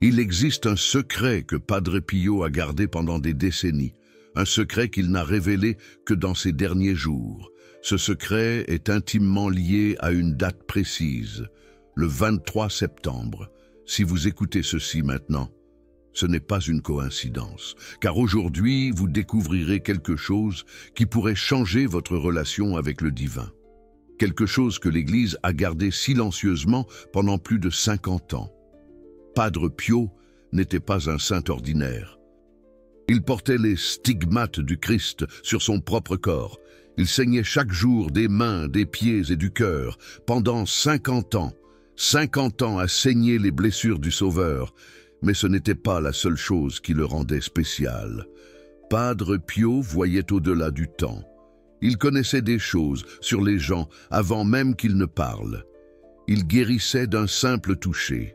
Il existe un secret que Padre Pio a gardé pendant des décennies, un secret qu'il n'a révélé que dans ses derniers jours. Ce secret est intimement lié à une date précise, le 23 septembre. Si vous écoutez ceci maintenant, ce n'est pas une coïncidence, car aujourd'hui vous découvrirez quelque chose qui pourrait changer votre relation avec le divin. Quelque chose que l'Église a gardé silencieusement pendant plus de 50 ans. Padre Pio n'était pas un saint ordinaire. Il portait les stigmates du Christ sur son propre corps. Il saignait chaque jour des mains, des pieds et du cœur. Pendant 50 ans, 50 ans à saigner les blessures du Sauveur. Mais ce n'était pas la seule chose qui le rendait spécial. Padre Pio voyait au-delà du temps. Il connaissait des choses sur les gens avant même qu'ils ne parlent. Il guérissait d'un simple toucher.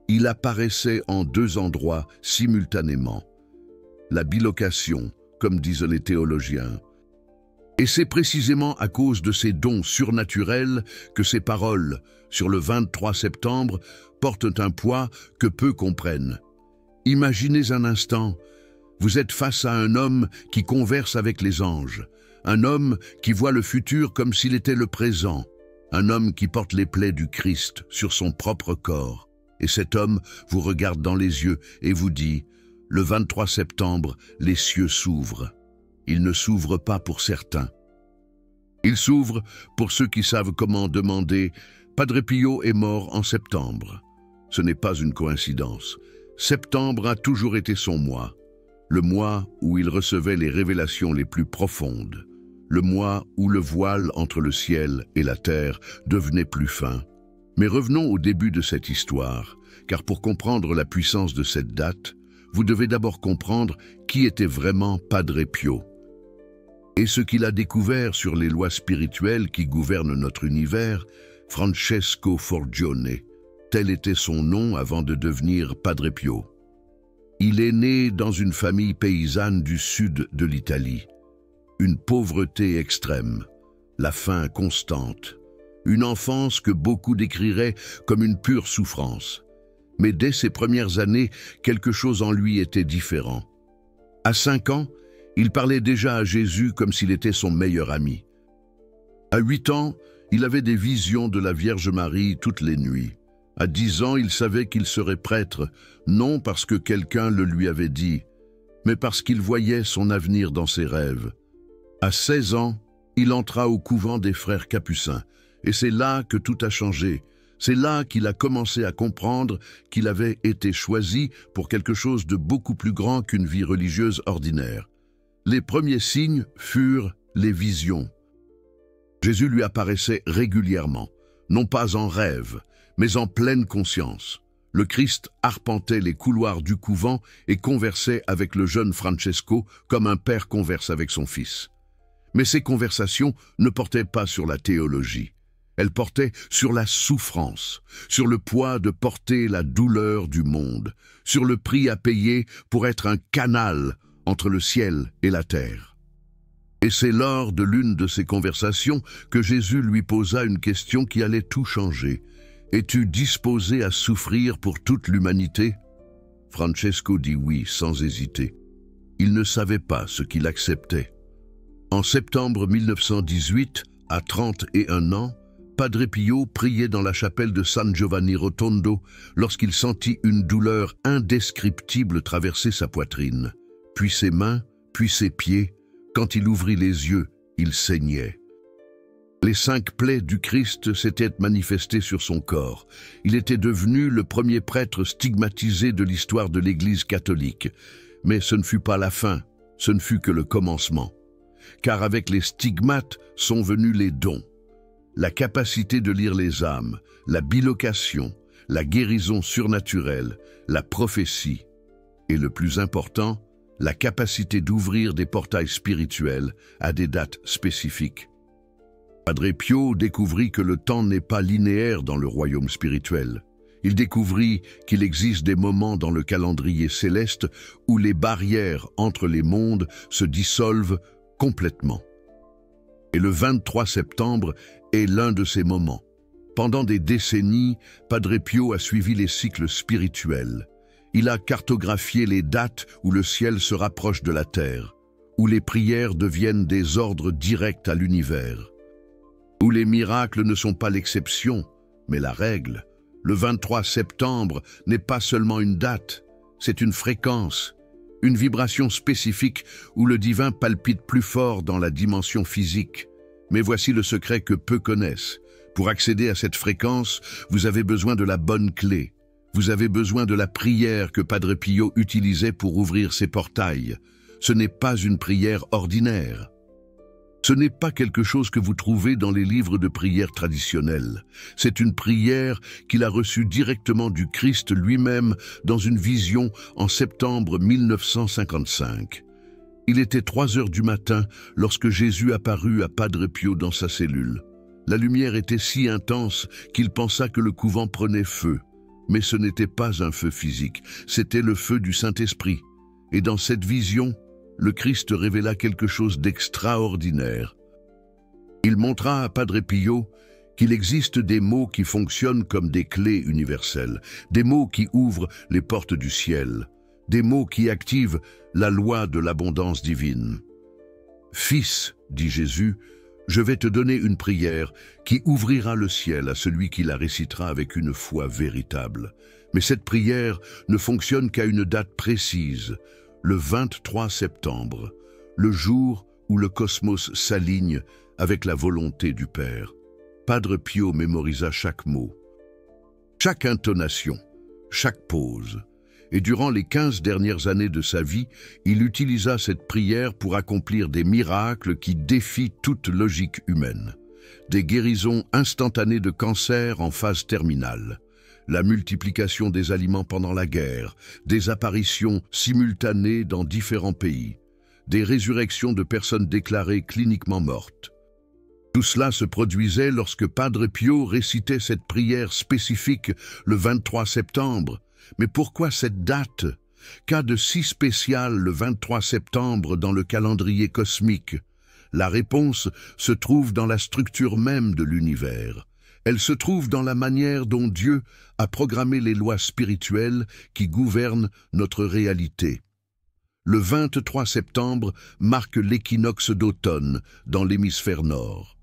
Il apparaissait en deux endroits simultanément. La bilocation, comme disent les théologiens. Et c'est précisément à cause de ces dons surnaturels que ces paroles, sur le 23 septembre, portent un poids que peu comprennent. Imaginez un instant, vous êtes face à un homme qui converse avec les anges, un homme qui voit le futur comme s'il était le présent, un homme qui porte les plaies du Christ sur son propre corps. Et cet homme vous regarde dans les yeux et vous dit « Le 23 septembre, les cieux s'ouvrent. » Ils ne s'ouvrent pas pour certains. Ils s'ouvrent pour ceux qui savent comment demander « Padre Pio est mort en septembre ». Ce n'est pas une coïncidence. Septembre a toujours été son mois. Le mois où il recevait les révélations les plus profondes. Le mois où le voile entre le ciel et la terre devenait plus fin. Mais revenons au début de cette histoire, car pour comprendre la puissance de cette date, vous devez d'abord comprendre qui était vraiment Padre Pio et ce qu'il a découvert sur les lois spirituelles qui gouvernent notre univers. Francesco Forgione, tel était son nom avant de devenir Padre Pio. Il est né dans une famille paysanne du sud de l'Italie. Une pauvreté extrême, la faim constante, une enfance que beaucoup décriraient comme une pure souffrance. Mais dès ses premières années, quelque chose en lui était différent. À 5 ans, il parlait déjà à Jésus comme s'il était son meilleur ami. À 8 ans, il avait des visions de la Vierge Marie toutes les nuits. À 10 ans, il savait qu'il serait prêtre, non parce que quelqu'un le lui avait dit, mais parce qu'il voyait son avenir dans ses rêves. À 16 ans, il entra au couvent des frères capucins, et c'est là que tout a changé. C'est là qu'il a commencé à comprendre qu'il avait été choisi pour quelque chose de beaucoup plus grand qu'une vie religieuse ordinaire. Les premiers signes furent les visions. Jésus lui apparaissait régulièrement, non pas en rêve, mais en pleine conscience. Le Christ arpentait les couloirs du couvent et conversait avec le jeune Francesco comme un père converse avec son fils. Mais ces conversations ne portaient pas sur la théologie. Elles portaient sur la souffrance, sur le poids de porter la douleur du monde, sur le prix à payer pour être un canal entre le ciel et la terre. Et c'est lors de l'une de ces conversations que Jésus lui posa une question qui allait tout changer. « Es-tu disposé à souffrir pour toute l'humanité » Francesco dit oui, sans hésiter. Il ne savait pas ce qu'il acceptait. En septembre 1918, à 31 ans, Padre Pio priait dans la chapelle de San Giovanni Rotondo lorsqu'il sentit une douleur indescriptible traverser sa poitrine. Puis ses mains, puis ses pieds. Quand il ouvrit les yeux, il saignait. Les 5 plaies du Christ s'étaient manifestées sur son corps. Il était devenu le premier prêtre stigmatisé de l'histoire de l'Église catholique. Mais ce ne fut pas la fin, ce ne fut que le commencement. Car avec les stigmates sont venus les dons. La capacité de lire les âmes, la bilocation, la guérison surnaturelle, la prophétie et le plus important, la capacité d'ouvrir des portails spirituels à des dates spécifiques. Padre Pio découvrit que le temps n'est pas linéaire dans le royaume spirituel. Il découvrit qu'il existe des moments dans le calendrier céleste où les barrières entre les mondes se dissolvent complètement. Et le 23 septembre est l'un de ces moments. Pendant des décennies, Padre Pio a suivi les cycles spirituels. Il a cartographié les dates où le ciel se rapproche de la terre, où les prières deviennent des ordres directs à l'univers, où les miracles ne sont pas l'exception, mais la règle. Le 23 septembre n'est pas seulement une date, c'est une fréquence, une vibration spécifique où le divin palpite plus fort dans la dimension physique. Mais voici le secret que peu connaissent. Pour accéder à cette fréquence, vous avez besoin de la bonne clé. Vous avez besoin de la prière que Padre Pio utilisait pour ouvrir ses portails. Ce n'est pas une prière ordinaire. Ce n'est pas quelque chose que vous trouvez dans les livres de prière traditionnels. C'est une prière qu'il a reçue directement du Christ lui-même dans une vision en septembre 1955. Il était 3 heures du matin lorsque Jésus apparut à Padre Pio dans sa cellule. La lumière était si intense qu'il pensa que le couvent prenait feu. Mais ce n'était pas un feu physique, c'était le feu du Saint-Esprit. Et dans cette vision, le Christ révéla quelque chose d'extraordinaire. Il montra à Padre Pio qu'il existe des mots qui fonctionnent comme des clés universelles, des mots qui ouvrent les portes du ciel, des mots qui activent la loi de l'abondance divine. « Fils, dit Jésus, je vais te donner une prière qui ouvrira le ciel à celui qui la récitera avec une foi véritable. Mais cette prière ne fonctionne qu'à une date précise, le 23 septembre, le jour où le cosmos s'aligne avec la volonté du Père. » Padre Pio mémorisa chaque mot, chaque intonation, chaque pause. Et durant les 15 dernières années de sa vie, il utilisa cette prière pour accomplir des miracles qui défient toute logique humaine. Des guérisons instantanées de cancer en phase terminale, la multiplication des aliments pendant la guerre, des apparitions simultanées dans différents pays, des résurrections de personnes déclarées cliniquement mortes. Tout cela se produisait lorsque Padre Pio récitait cette prière spécifique le 23 septembre. Mais pourquoi cette date? Qu'a de si spécial le 23 septembre dans le calendrier cosmique? La réponse se trouve dans la structure même de l'univers. Elle se trouve dans la manière dont Dieu a programmé les lois spirituelles qui gouvernent notre réalité. Le 23 septembre marque l'équinoxe d'automne dans l'hémisphère nord.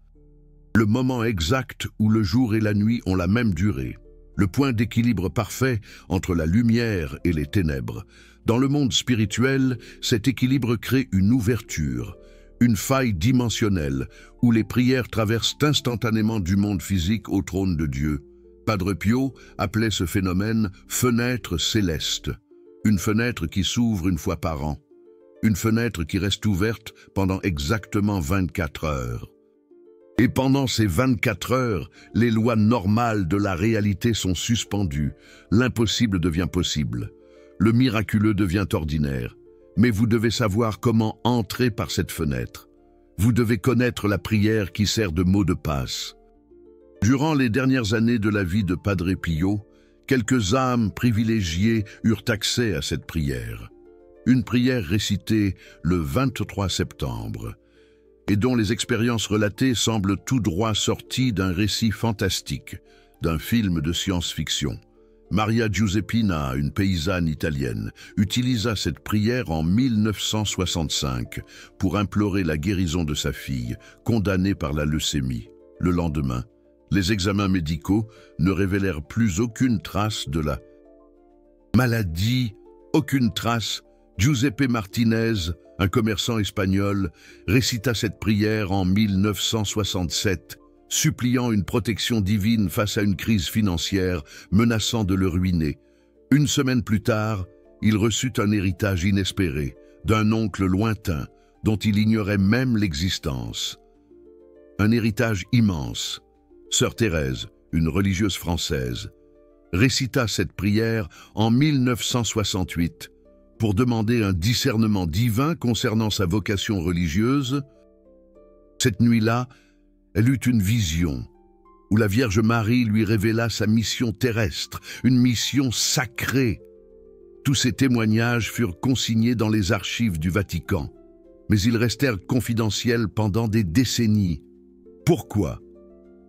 Le moment exact où le jour et la nuit ont la même durée. Le point d'équilibre parfait entre la lumière et les ténèbres. Dans le monde spirituel, cet équilibre crée une ouverture, une faille dimensionnelle, où les prières traversent instantanément du monde physique au trône de Dieu. Padre Pio appelait ce phénomène « fenêtre céleste », une fenêtre qui s'ouvre une fois par an, une fenêtre qui reste ouverte pendant exactement 24 heures. Et pendant ces 24 heures, les lois normales de la réalité sont suspendues. L'impossible devient possible. Le miraculeux devient ordinaire. Mais vous devez savoir comment entrer par cette fenêtre. Vous devez connaître la prière qui sert de mot de passe. Durant les dernières années de la vie de Padre Pio, quelques âmes privilégiées eurent accès à cette prière. Une prière récitée le 23 septembre. Et dont les expériences relatées semblent tout droit sorties d'un récit fantastique, d'un film de science-fiction. Maria Giuseppina, une paysanne italienne, utilisa cette prière en 1965 pour implorer la guérison de sa fille, condamnée par la leucémie. Le lendemain, les examens médicaux ne révélèrent plus aucune trace de la maladie, aucune trace. Giuseppe Martinez, un commerçant espagnol, récita cette prière en 1967, suppliant une protection divine face à une crise financière menaçant de le ruiner. Une semaine plus tard, il reçut un héritage inespéré d'un oncle lointain dont il ignorait même l'existence. Un héritage immense. Sœur Thérèse, une religieuse française, récita cette prière en 1968 pour demander un discernement divin concernant sa vocation religieuse. Cette nuit-là, elle eut une vision où la Vierge Marie lui révéla sa mission terrestre, une mission sacrée. Tous ces témoignages furent consignés dans les archives du Vatican, mais ils restèrent confidentiels pendant des décennies. Pourquoi?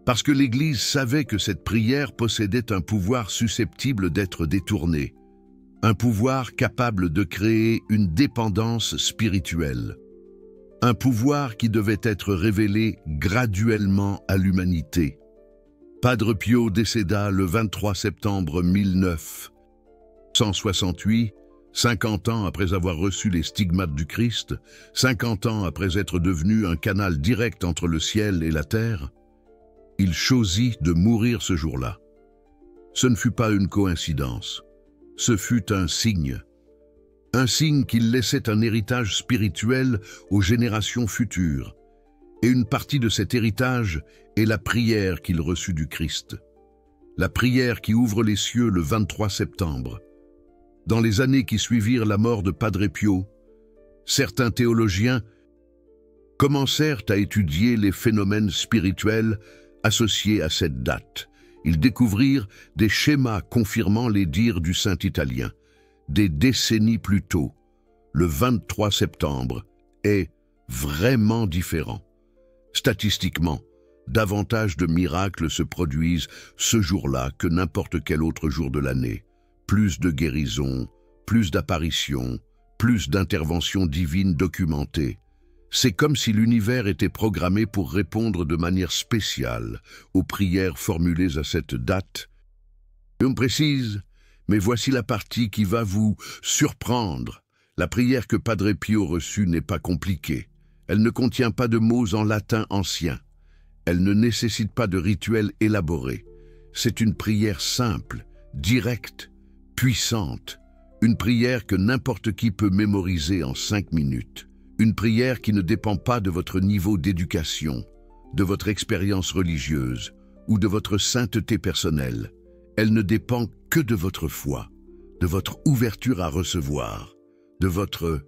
Parce que l'Église savait que cette prière possédait un pouvoir susceptible d'être détourné. un pouvoir capable de créer une dépendance spirituelle, un pouvoir qui devait être révélé graduellement à l'humanité. Padre Pio décéda le 23 septembre 1968, 50 ans après avoir reçu les stigmates du Christ, 50 ans après être devenu un canal direct entre le ciel et la terre. Il choisit de mourir ce jour-là. Ce ne fut pas une coïncidence, ce fut un signe qu'il laissait un héritage spirituel aux générations futures, et une partie de cet héritage est la prière qu'il reçut du Christ, la prière qui ouvre les cieux le 23 septembre. Dans les années qui suivirent la mort de Padre Pio, certains théologiens commencèrent à étudier les phénomènes spirituels associés à cette date. Ils découvrirent des schémas confirmant les dires du saint italien. Des décennies plus tôt, le 23 septembre est vraiment différent. Statistiquement, davantage de miracles se produisent ce jour-là que n'importe quel autre jour de l'année. Plus de guérisons, plus d'apparitions, plus d'interventions divines documentées. C'est comme si l'univers était programmé pour répondre de manière spéciale aux prières formulées à cette date. Et on précise, mais voici la partie qui va vous surprendre. La prière que Padre Pio reçut n'est pas compliquée. Elle ne contient pas de mots en latin ancien. Elle ne nécessite pas de rituel élaboré. C'est une prière simple, directe, puissante. Une prière que n'importe qui peut mémoriser en 5 minutes. Une prière qui ne dépend pas de votre niveau d'éducation, de votre expérience religieuse ou de votre sainteté personnelle. Elle ne dépend que de votre foi, de votre ouverture à recevoir, de votre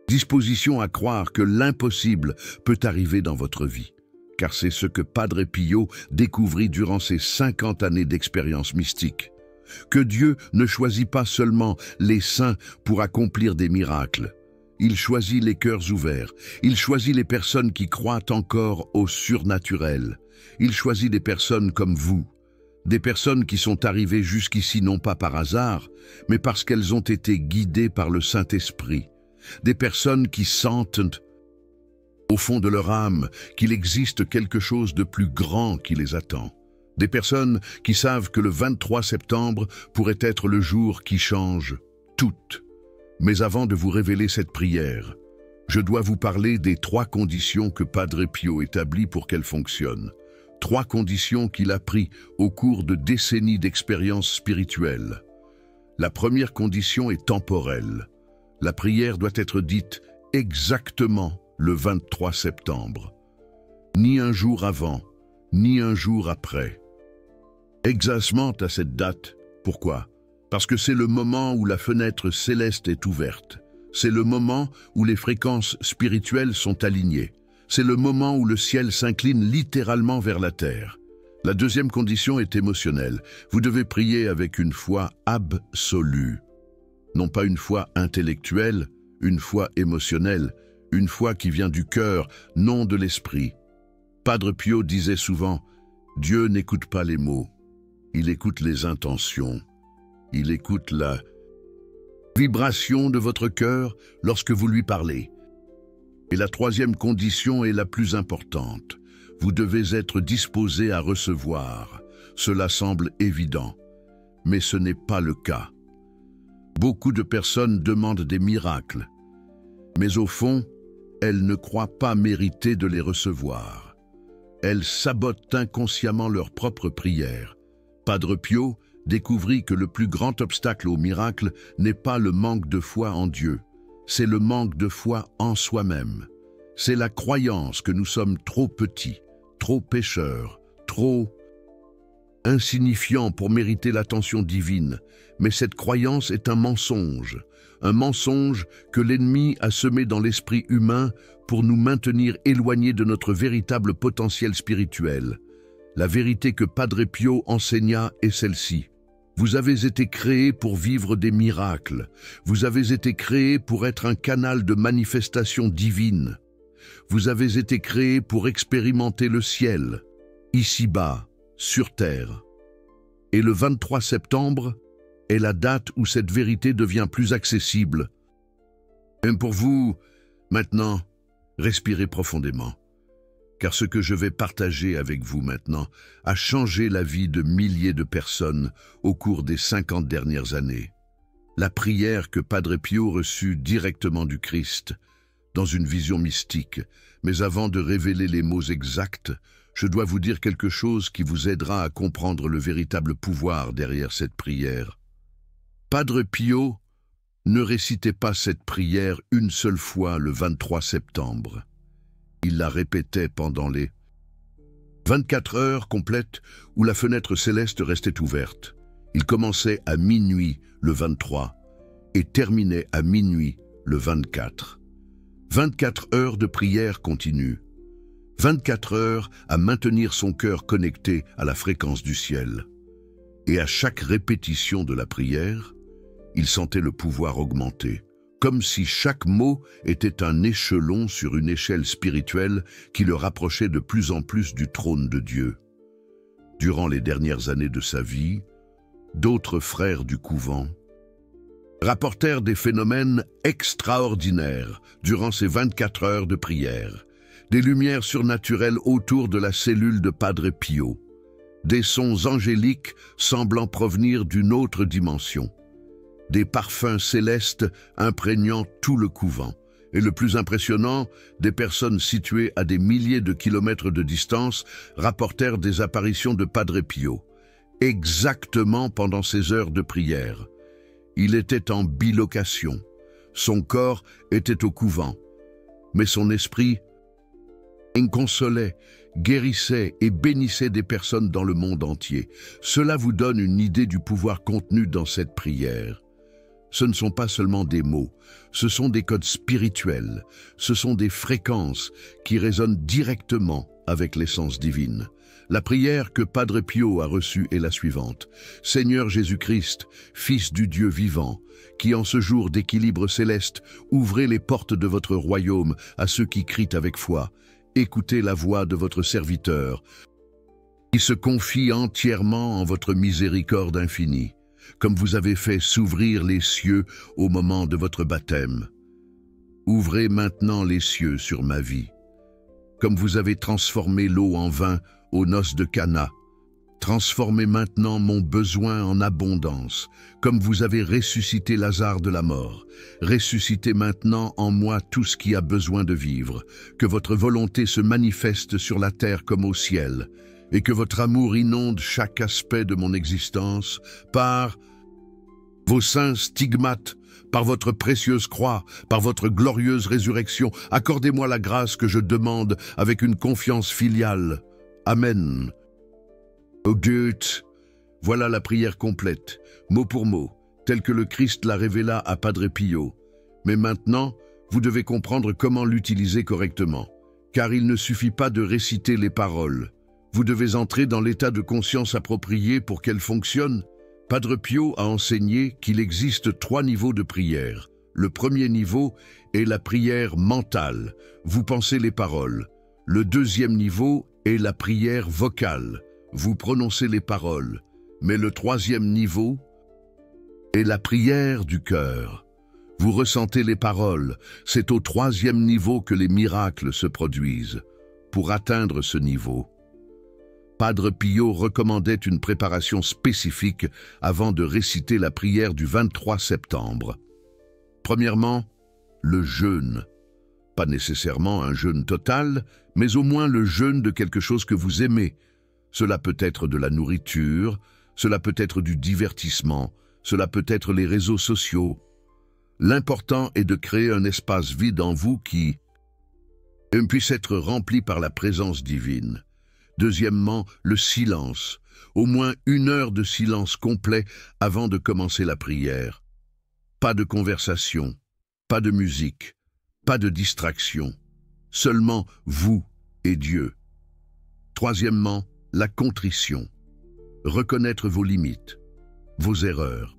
disposition à croire que l'impossible peut arriver dans votre vie. Car c'est ce que Padre Pio découvrit durant ses 50 années d'expérience mystique. Que Dieu ne choisit pas seulement les saints pour accomplir des miracles. Il choisit les cœurs ouverts. Il choisit les personnes qui croient encore au surnaturel. Il choisit des personnes comme vous. Des personnes qui sont arrivées jusqu'ici non pas par hasard, mais parce qu'elles ont été guidées par le Saint-Esprit. Des personnes qui sentent, au fond de leur âme, qu'il existe quelque chose de plus grand qui les attend. Des personnes qui savent que le 23 septembre pourrait être le jour qui change tout. Mais avant de vous révéler cette prière, je dois vous parler des 3 conditions que Padre Pio établit pour qu'elle fonctionne. 3 conditions qu'il a prises au cours de décennies d'expérience spirituelle. La première condition est temporelle. La prière doit être dite exactement le 23 septembre. Ni un jour avant, ni un jour après. Exactement à cette date. Pourquoi? Parce que c'est le moment où la fenêtre céleste est ouverte. C'est le moment où les fréquences spirituelles sont alignées. C'est le moment où le ciel s'incline littéralement vers la terre. La deuxième condition est émotionnelle. Vous devez prier avec une foi absolue. Non pas une foi intellectuelle, une foi émotionnelle, une foi qui vient du cœur, non de l'esprit. Padre Pio disait souvent, « Dieu n'écoute pas les mots, il écoute les intentions. Il écoute la vibration de votre cœur lorsque vous lui parlez. » Et la troisième condition est la plus importante. Vous devez être disposé à recevoir. Cela semble évident, mais ce n'est pas le cas. Beaucoup de personnes demandent des miracles, mais au fond, elles ne croient pas mériter de les recevoir. Elles sabotent inconsciemment leur propre prière. Padre Pio découvrit que le plus grand obstacle au miracle n'est pas le manque de foi en Dieu, c'est le manque de foi en soi-même. C'est la croyance que nous sommes trop petits, trop pécheurs, trop insignifiants pour mériter l'attention divine. Mais cette croyance est un mensonge que l'ennemi a semé dans l'esprit humain pour nous maintenir éloignés de notre véritable potentiel spirituel. La vérité que Padre Pio enseigna est celle-ci. Vous avez été créés pour vivre des miracles. Vous avez été créés pour être un canal de manifestation divine. Vous avez été créés pour expérimenter le ciel, ici-bas, sur terre. Et le 23 septembre est la date où cette vérité devient plus accessible. Et pour vous, maintenant, respirez profondément, car ce que je vais partager avec vous maintenant a changé la vie de milliers de personnes au cours des 50 dernières années. La prière que Padre Pio reçut directement du Christ, dans une vision mystique, mais avant de révéler les mots exacts, je dois vous dire quelque chose qui vous aidera à comprendre le véritable pouvoir derrière cette prière. Padre Pio ne récitait pas cette prière une seule fois le 23 septembre. Il la répétait pendant les 24 heures complètes où la fenêtre céleste restait ouverte. Il commençait à minuit le 23 et terminait à minuit le 24. 24 heures de prière continue. 24 heures à maintenir son cœur connecté à la fréquence du ciel. Et à chaque répétition de la prière, il sentait le pouvoir augmenter, comme si chaque mot était un échelon sur une échelle spirituelle qui le rapprochait de plus en plus du trône de Dieu. Durant les dernières années de sa vie, d'autres frères du couvent rapportèrent des phénomènes extraordinaires durant ces 24 heures de prière, des lumières surnaturelles autour de la cellule de Padre Pio, des sons angéliques semblant provenir d'une autre dimension, des parfums célestes imprégnant tout le couvent, et le plus impressionnant, des personnes situées à des milliers de kilomètres de distance rapportèrent des apparitions de Padre Pio, exactement pendant ces heures de prière. Il était en bilocation, son corps était au couvent, mais son esprit consolait, guérissait et bénissait des personnes dans le monde entier. Cela vous donne une idée du pouvoir contenu dans cette prière. Ce ne sont pas seulement des mots, ce sont des codes spirituels, ce sont des fréquences qui résonnent directement avec l'essence divine. La prière que Padre Pio a reçue est la suivante. Seigneur Jésus-Christ, Fils du Dieu vivant, qui en ce jour d'équilibre céleste, ouvrez les portes de votre royaume à ceux qui crient avec foi. Écoutez la voix de votre serviteur, qui se confie entièrement en votre miséricorde infinie, comme vous avez fait s'ouvrir les cieux au moment de votre baptême. Ouvrez maintenant les cieux sur ma vie, comme vous avez transformé l'eau en vin aux noces de Cana. Transformez maintenant mon besoin en abondance, comme vous avez ressuscité Lazare de la mort. Ressuscitez maintenant en moi tout ce qui a besoin de vivre, que votre volonté se manifeste sur la terre comme au ciel, et que votre amour inonde chaque aspect de mon existence par vos saints stigmates, par votre précieuse croix, par votre glorieuse résurrection. Accordez-moi la grâce que je demande avec une confiance filiale. Amen. Oh Dieu, voilà la prière complète, mot pour mot, telle que le Christ la révéla à Padre Pio. Mais maintenant, vous devez comprendre comment l'utiliser correctement, car il ne suffit pas de réciter les paroles. Vous devez entrer dans l'état de conscience approprié pour qu'elle fonctionne. Padre Pio a enseigné qu'il existe 3 niveaux de prière. Le premier niveau est la prière mentale. Vous pensez les paroles. Le deuxième niveau est la prière vocale. Vous prononcez les paroles. Mais le troisième niveau est la prière du cœur. Vous ressentez les paroles. C'est au troisième niveau que les miracles se produisent. Pour atteindre ce niveau, Padre Pio recommandait une préparation spécifique avant de réciter la prière du 23 septembre. Premièrement, le jeûne. Pas nécessairement un jeûne total, mais au moins le jeûne de quelque chose que vous aimez. Cela peut être de la nourriture, cela peut être du divertissement, cela peut être les réseaux sociaux. L'important est de créer un espace vide en vous qui puisse être rempli par la présence divine. Deuxièmement, le silence. Au moins 1 heure de silence complet avant de commencer la prière. Pas de conversation, pas de musique, pas de distraction. Seulement vous et Dieu. Troisièmement, la contrition. Reconnaître vos limites, vos erreurs,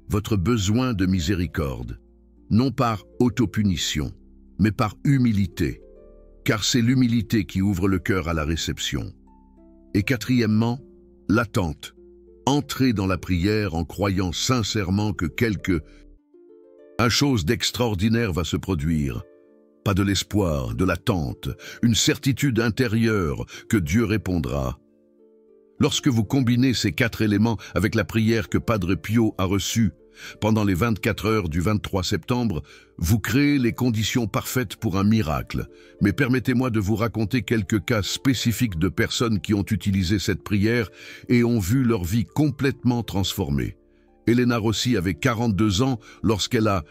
votre besoin de miséricorde, non par autopunition, mais par humilité, car c'est l'humilité qui ouvre le cœur à la réception. Et quatrièmement, l'attente. Entrez dans la prière en croyant sincèrement que quelque chose d'extraordinaire va se produire. Pas de l'espoir, de l'attente, une certitude intérieure que Dieu répondra. Lorsque vous combinez ces 4 éléments avec la prière que Padre Pio a reçue pendant les 24 heures du 23 septembre, vous créez les conditions parfaites pour un miracle. Mais permettez-moi de vous raconter quelques cas spécifiques de personnes qui ont utilisé cette prière et ont vu leur vie complètement transformée. Elena Rossi avait 42 ans lorsqu'elle a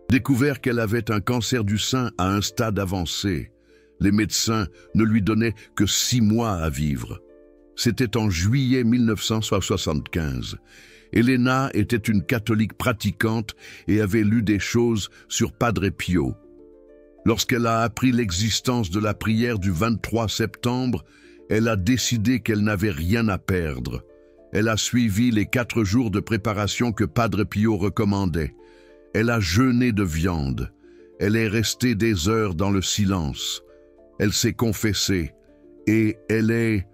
découvert qu'elle avait un cancer du sein à un stade avancé. Les médecins ne lui donnaient que 6 mois à vivre. C'était en juillet 1975. Elena était une catholique pratiquante et avait lu des choses sur Padre Pio. Lorsqu'elle a appris l'existence de la prière du 23 septembre, elle a décidé qu'elle n'avait rien à perdre. Elle a suivi les 4 jours de préparation que Padre Pio recommandait. Elle a jeûné de viande. Elle est restée des heures dans le silence. Elle s'est confessée et elle est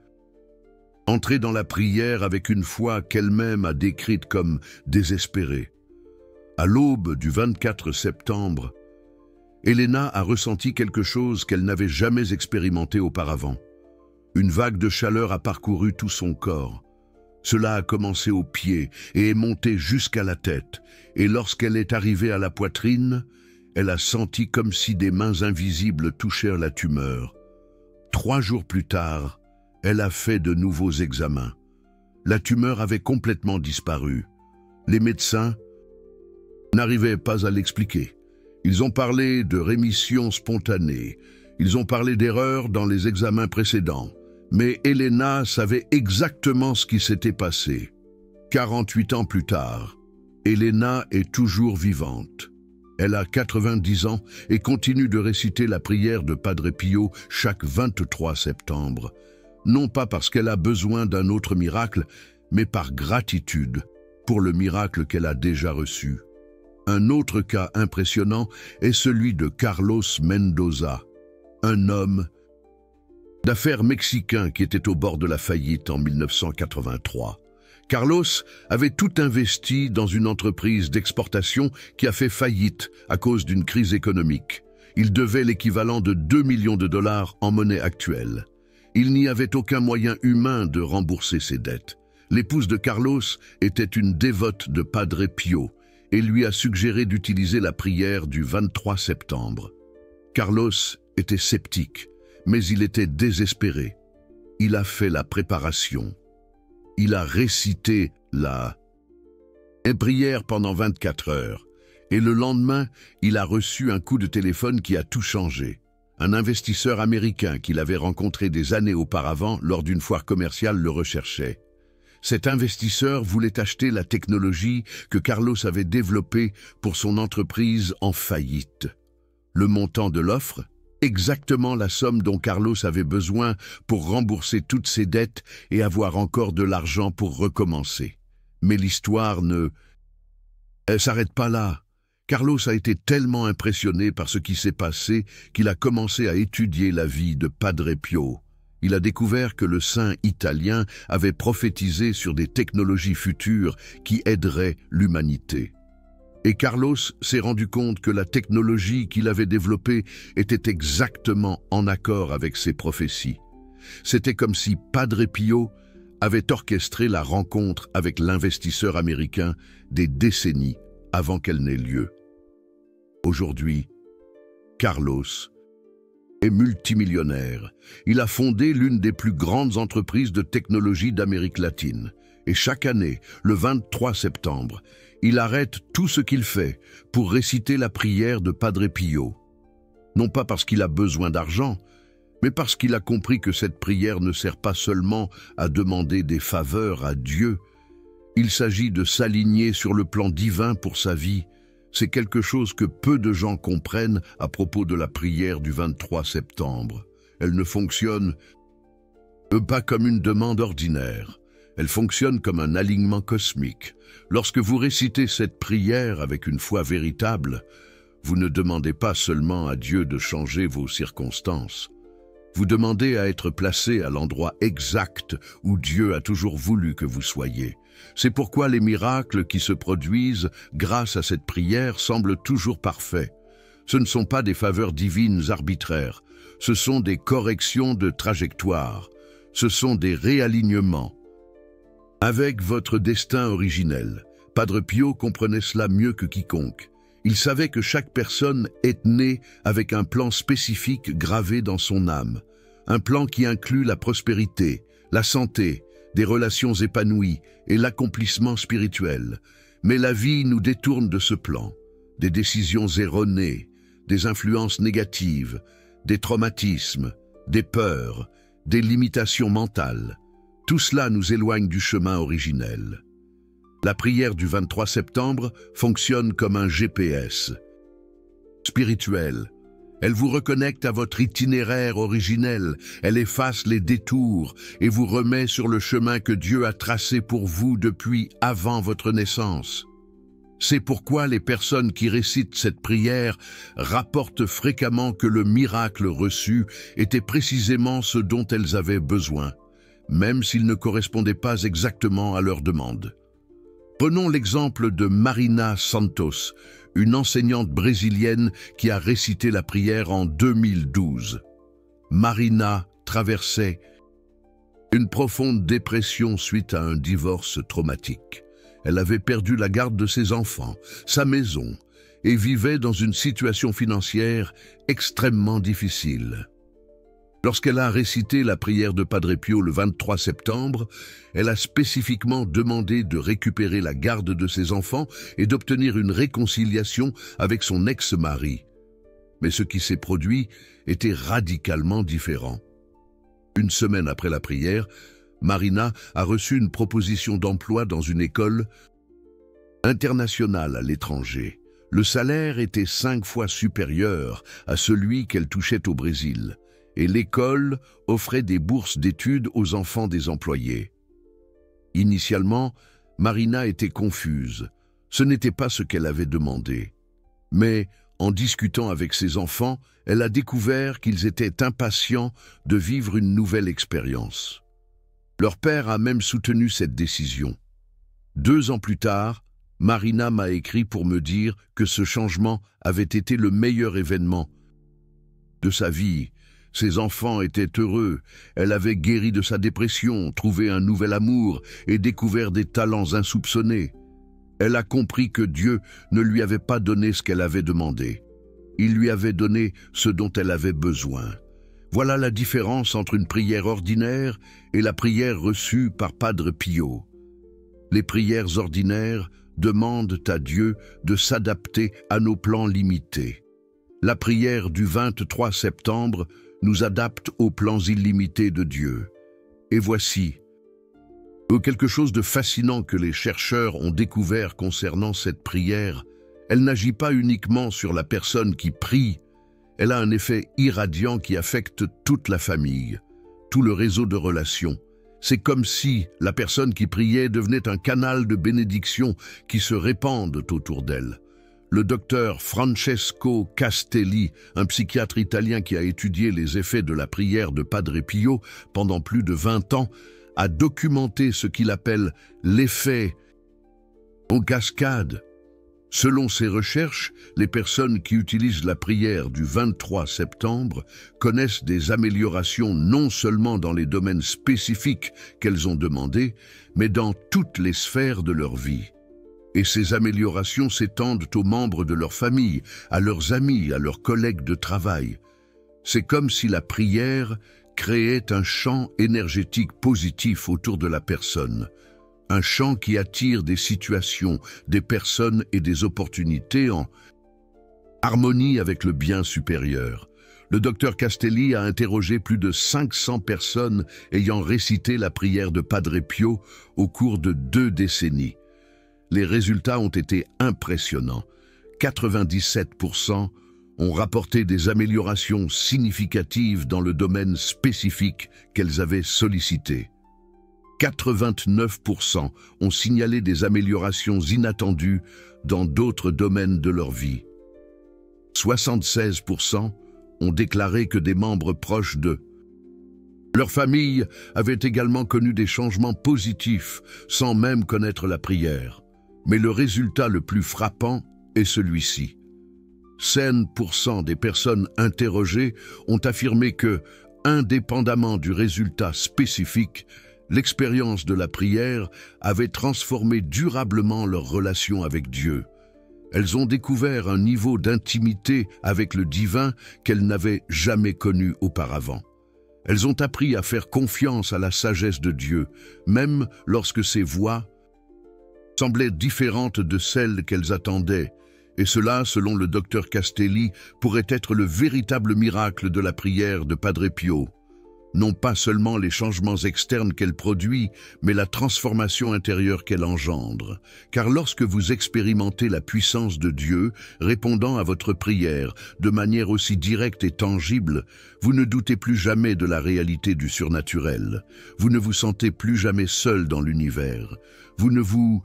entrée dans la prière avec une foi qu'elle-même a décrite comme désespérée. À l'aube du 24 septembre, Elena a ressenti quelque chose qu'elle n'avait jamais expérimenté auparavant. Une vague de chaleur a parcouru tout son corps. Cela a commencé aux pieds et est monté jusqu'à la tête, et lorsqu'elle est arrivée à la poitrine, elle a senti comme si des mains invisibles touchèrent la tumeur. 3 jours plus tard, elle a fait de nouveaux examens. La tumeur avait complètement disparu. Les médecins n'arrivaient pas à l'expliquer. Ils ont parlé de rémission spontanée. Ils ont parlé d'erreurs dans les examens précédents. Mais Elena savait exactement ce qui s'était passé. 48 ans plus tard, Elena est toujours vivante. Elle a 90 ans et continue de réciter la prière de Padre Pio chaque 23 septembre. Non pas parce qu'elle a besoin d'un autre miracle, mais par gratitude pour le miracle qu'elle a déjà reçu. Un autre cas impressionnant est celui de Carlos Mendoza, un homme d'affaires mexicain qui était au bord de la faillite en 1983. Carlos avait tout investi dans une entreprise d'exportation qui a fait faillite à cause d'une crise économique. Il devait l'équivalent de 2 millions de dollars en monnaie actuelle. Il n'y avait aucun moyen humain de rembourser ses dettes. L'épouse de Carlos était une dévote de Padre Pio et lui a suggéré d'utiliser la prière du 23 septembre. Carlos était sceptique, mais il était désespéré. Il a fait la préparation. Il a récité la prière pendant 24 heures. Et le lendemain, il a reçu un coup de téléphone qui a tout changé. Un investisseur américain qu'il avait rencontré des années auparavant lors d'une foire commerciale le recherchait. Cet investisseur voulait acheter la technologie que Carlos avait développée pour son entreprise en faillite. Le montant de l'offre, exactement la somme dont Carlos avait besoin pour rembourser toutes ses dettes et avoir encore de l'argent pour recommencer. Mais l'histoire ne s'arrête pas là. Carlos a été tellement impressionné par ce qui s'est passé qu'il a commencé à étudier la vie de Padre Pio. Il a découvert que le saint italien avait prophétisé sur des technologies futures qui aideraient l'humanité. Et Carlos s'est rendu compte que la technologie qu'il avait développée était exactement en accord avec ses prophéties. C'était comme si Padre Pio avait orchestré la rencontre avec l'investisseur américain des décennies avant qu'elle n'ait lieu. Aujourd'hui, Carlos est multimillionnaire. Il a fondé l'une des plus grandes entreprises de technologie d'Amérique latine. Et chaque année, le 23 septembre, il arrête tout ce qu'il fait pour réciter la prière de Padre Pio. Non pas parce qu'il a besoin d'argent, mais parce qu'il a compris que cette prière ne sert pas seulement à demander des faveurs à Dieu. Il s'agit de s'aligner sur le plan divin pour sa vie. C'est quelque chose que peu de gens comprennent à propos de la prière du 23 septembre. Elle ne fonctionne pas comme une demande ordinaire. Elle fonctionne comme un alignement cosmique. Lorsque vous récitez cette prière avec une foi véritable, vous ne demandez pas seulement à Dieu de changer vos circonstances. Vous demandez à être placé à l'endroit exact où Dieu a toujours voulu que vous soyez. C'est pourquoi les miracles qui se produisent grâce à cette prière semblent toujours parfaits. Ce ne sont pas des faveurs divines arbitraires, ce sont des corrections de trajectoire, ce sont des réalignements. Avec votre destin originel, Padre Pio comprenait cela mieux que quiconque. Il savait que chaque personne est née avec un plan spécifique gravé dans son âme. Un plan qui inclut la prospérité, la santé, des relations épanouies et l'accomplissement spirituel. Mais la vie nous détourne de ce plan. Des décisions erronées, des influences négatives, des traumatismes, des peurs, des limitations mentales. Tout cela nous éloigne du chemin originel. La prière du 23 septembre fonctionne comme un GPS spirituel. Elle vous reconnecte à votre itinéraire originel, elle efface les détours et vous remet sur le chemin que Dieu a tracé pour vous depuis avant votre naissance. C'est pourquoi les personnes qui récitent cette prière rapportent fréquemment que le miracle reçu était précisément ce dont elles avaient besoin, même s'il ne correspondait pas exactement à leur demande. Prenons l'exemple de Marina Santos, une enseignante brésilienne qui a récité la prière en 2012. Marina traversait une profonde dépression suite à un divorce traumatique. Elle avait perdu la garde de ses enfants, sa maison, et vivait dans une situation financière extrêmement difficile. Lorsqu'elle a récité la prière de Padre Pio le 23 septembre, elle a spécifiquement demandé de récupérer la garde de ses enfants et d'obtenir une réconciliation avec son ex-mari. Mais ce qui s'est produit était radicalement différent. Une semaine après la prière, Marina a reçu une proposition d'emploi dans une école internationale à l'étranger. Le salaire était 5 fois supérieur à celui qu'elle touchait au Brésil. Et l'école offrait des bourses d'études aux enfants des employés. Initialement, Marina était confuse. Ce n'était pas ce qu'elle avait demandé. Mais, en discutant avec ses enfants, elle a découvert qu'ils étaient impatients de vivre une nouvelle expérience. Leur père a même soutenu cette décision. 2 ans plus tard, Marina m'a écrit pour me dire que ce changement avait été le meilleur événement de sa vie. Ses enfants étaient heureux, elle avait guéri de sa dépression, trouvé un nouvel amour et découvert des talents insoupçonnés. Elle a compris que Dieu ne lui avait pas donné ce qu'elle avait demandé. Il lui avait donné ce dont elle avait besoin. Voilà la différence entre une prière ordinaire et la prière reçue par Padre Pio. Les prières ordinaires demandent à Dieu de s'adapter à nos plans limités. La prière du 23 septembre nous adapte aux plans illimités de Dieu. Et voici quelque chose de fascinant que les chercheurs ont découvert concernant cette prière. Elle n'agit pas uniquement sur la personne qui prie, elle a un effet irradiant qui affecte toute la famille, tout le réseau de relations. C'est comme si la personne qui priait devenait un canal de bénédiction qui se répandent autour d'elle. Le docteur Francesco Castelli, un psychiatre italien qui a étudié les effets de la prière de Padre Pio pendant plus de 20 ans, a documenté ce qu'il appelle l'effet en cascade. Selon ses recherches, les personnes qui utilisent la prière du 23 septembre connaissent des améliorations non seulement dans les domaines spécifiques qu'elles ont demandés, mais dans toutes les sphères de leur vie. Et ces améliorations s'étendent aux membres de leur famille, à leurs amis, à leurs collègues de travail. C'est comme si la prière créait un champ énergétique positif autour de la personne, un champ qui attire des situations, des personnes et des opportunités en harmonie avec le bien supérieur. Le docteur Castelli a interrogé plus de 500 personnes ayant récité la prière de Padre Pio au cours de 2 décennies. Les résultats ont été impressionnants. 97% ont rapporté des améliorations significatives dans le domaine spécifique qu'elles avaient sollicité. 89% ont signalé des améliorations inattendues dans d'autres domaines de leur vie. 76% ont déclaré que des membres proches d'eux Leur famille avait également connu des changements positifs sans même connaître la prière. Mais le résultat le plus frappant est celui-ci. 5% des personnes interrogées ont affirmé que, indépendamment du résultat spécifique, l'expérience de la prière avait transformé durablement leur relation avec Dieu. Elles ont découvert un niveau d'intimité avec le divin qu'elles n'avaient jamais connu auparavant. Elles ont appris à faire confiance à la sagesse de Dieu, même lorsque ses voix semblaient différentes de celles qu'elles attendaient, et cela, selon le docteur Castelli, pourrait être le véritable miracle de la prière de Padre Pio. Non pas seulement les changements externes qu'elle produit, mais la transformation intérieure qu'elle engendre. Car lorsque vous expérimentez la puissance de Dieu, répondant à votre prière de manière aussi directe et tangible, vous ne doutez plus jamais de la réalité du surnaturel. Vous ne vous sentez plus jamais seul dans l'univers. Vous ne vous